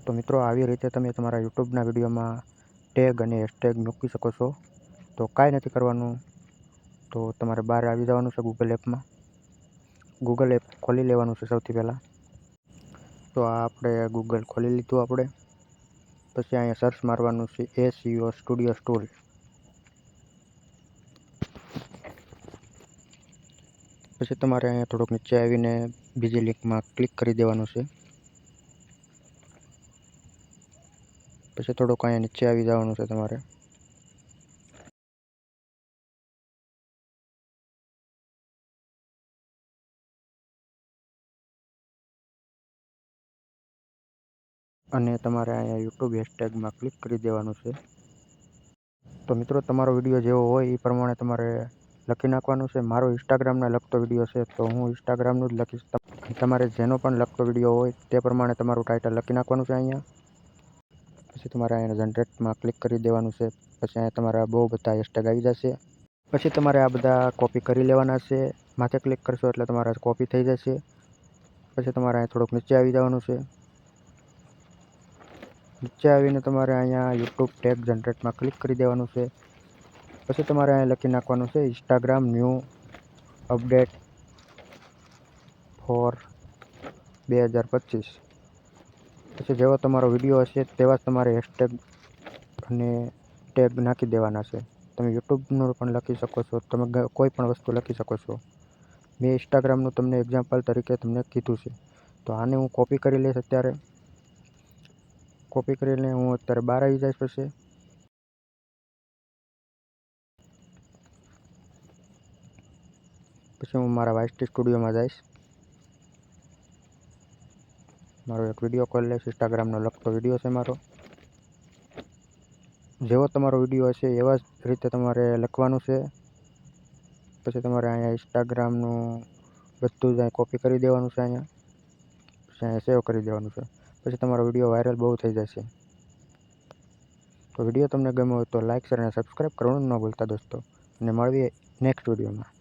તો મિત્રો આવી રીતે તમે તમારા યુટ્યુબના વિડીયોમાં ટેગ અને હેશટેગ મૂકી શકો છો. તો કાંઈ નથી કરવાનું, તો તમારે બહાર આવી જવાનું છે ગૂગલ એપમાં. ગૂગલ એપ ખોલી લેવાનું છે સૌથી પહેલાં. તો આ આપણે ગૂગલ ખોલી લીધું આપણે. પછી અહીંયા સર્ચ મારવાનું છે SEO સ્ટુડિયો ટૂલ. પછી તમારે અહીંયા થોડુંક નીચે આવીને બીજી લિંકમાં ક્લિક કરી દેવાનું છે. પછી થોડુંક અહીંયા નીચે આવી જવાનું છે તમારે. અને તમારે અહીંયા યુટ્યુબ હેશટેગમાં ક્લિક કરી દેવાનું છે. તો મિત્રો તમારો વિડીયો જેવો હોય એ પ્રમાણે તમારે લખી નાખવાનું છે. મારો ઇન્સ્ટાગ્રામને લગતો વિડીયો છે તો હું ઇન્સ્ટાગ્રામનું જ લખીશ. તમારે જેનો પણ લગતો વિડીયો હોય તે પ્રમાણે તમારું ટાઇટલ લખી નાખવાનું છે અહીંયા. પછી તમારે અહીંયા જનરેટમાં ક્લિક કરી દેવાનું છે. પછી અહીંયા તમારા બહુ બધા હેશટેગ આવી જશે. પછી તમારે આ બધા કોપી કરી લેવાના છે. માથે ક્લિક કરશો એટલે તમારા કોપી થઈ જશે. પછી તમારે અહીંયા થોડુંક નીચે આવી જવાનું છે. નીચે આવીને તમારે અહીંયા યુટ્યુબ ટેગ જનરેટમાં ક્લિક કરી દેવાનું છે. પછી તમારે અહીંયા લખી નાખવાનું છે ઇન્સ્ટાગ્રામ ન્યૂ અપડેટ ફોર 2025. પછી જેવો તમારો વિડીયો હશે તેવા જ તમારે હેશટેગ અને ટેગ નાખી દેવાના છે. તમે યુટ્યુબનું પણ લખી શકો છો, તમે કોઈ પણ વસ્તુ લખી શકો છો. મેં ઇન્સ્ટાગ્રામનું તમને એક્ઝામ્પલ તરીકે તમને કીધું છે. તો આને હું કોપી કરી લઈશ અત્યારે. કોપી કરીને હું અત્યારે બહાર આવી જઈશ. પછી હું મારા વાયટી સ્ટુડિયોમાં જઈશ. મારો એક વિડીયો કોલ લઈશ. ઇન્સ્ટાગ્રામનો લગતો વિડીયો છે મારો. જેવો તમારો વિડીયો હશે એવા જ રીતે તમારે લખવાનું છે. પછી તમારે અહીંયા ઇન્સ્ટાગ્રામનું બધું જ અહીં કોપી કરી દેવાનું છે. અહીંયા પછી અહીંયા સેવ કરી દેવાનું છે. પછી તમારો વિડીયો વાયરલ બહુ થઈ જશે. તો વિડીયો તમને ગમ્યો હોય તો લાઇક, શેર અને સબસ્ક્રાઈબ કરવાનું ન ભૂલતા દોસ્તો. અને મળીએ નેક્સ્ટ વિડીયોમાં.